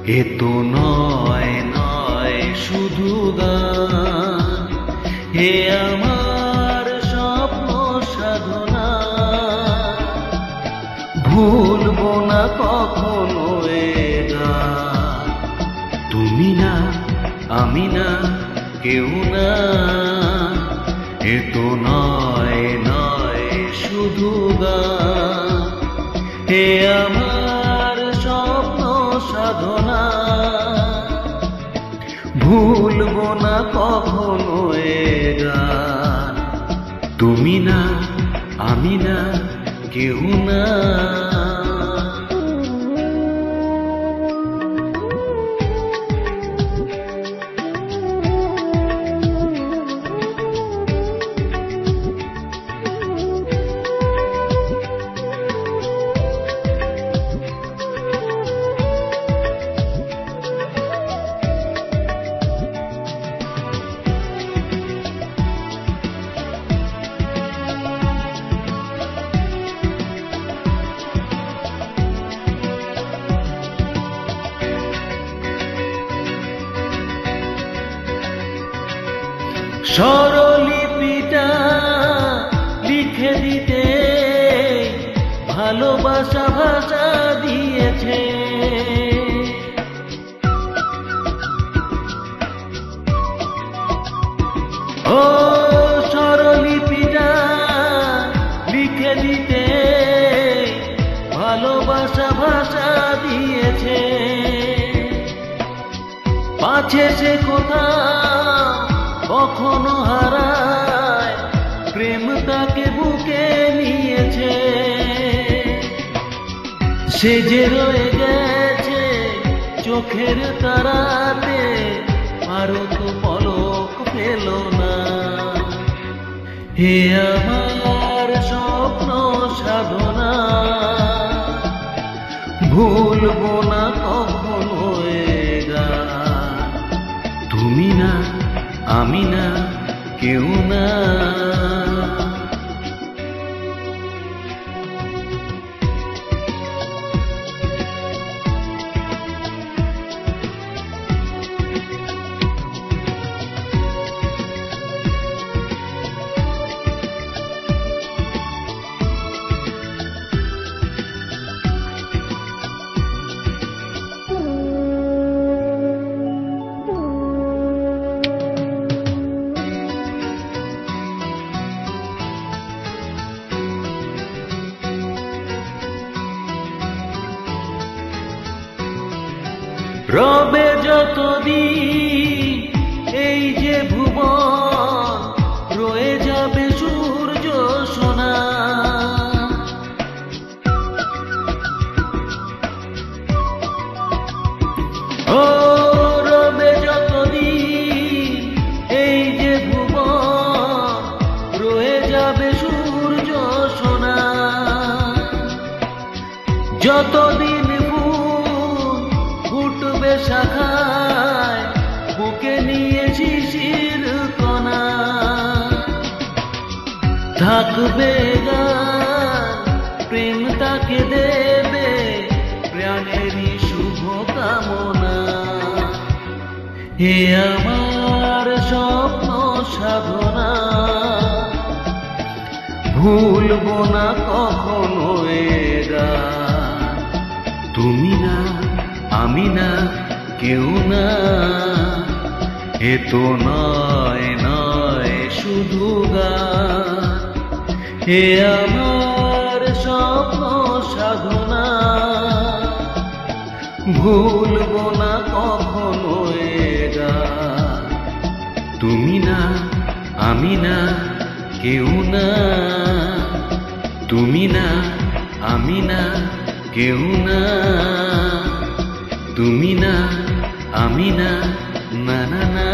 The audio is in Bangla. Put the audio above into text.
এ তো নয় নয় শুধু গান, হে আমার স্বপ্ন সাধনা। ভুলবো না কখনো এ গান, তুমি না আমি না কেউ না। এ তো নয় নয় শুধু গান, হে আমার স্বপ্ন সাধনা। ভুলবো না কখনো এ গান, তুমি না আমি না কেউ না। স্বরলিপিটা লিখে দিতে ভালোবাসা ভাষা দিয়েছে। ও স্বরলিপিটা লিখে দিতে ভালোবাসা ভাষা দিয়েছে। পাছে সে কোথাও কখনো হারায়, প্রেম তাকে বুকে নিয়েছে। সে যে রয়ে গেছে চোখের তারাতে, আরো তো পলক পেল না। হে আমার স্বপ্ন সাধনা, ভুলবো না কখনো এ গান, তুমি না আমি না কেউ না। রবে যতদিন এই যে ভুবন, রয়ে যাবে সূর্য সোনা। ও রবে যতদিন এই যে ভুবন, রয়ে যাবে সূর্য সোনা। যতদিন শাখায় বুকে নিয়ে শিশির কণা, থাকবে গান প্রেম তাকে দেবে প্রাণেরই শুভ কামনা। হে আমার স্বপ্ন সাধনা, ভুলবো না কখনো এ গান, তুমি না আমি না কেউ না। এ তো নয় নয় শুধু গান, হে আমার স্বপ্ন সাধনা। ভুলবো না কখনো এ গান, তুমি না আমি না কেউ না। তুমি না আমি না কেউ না। তুমি না আমি না, না না না।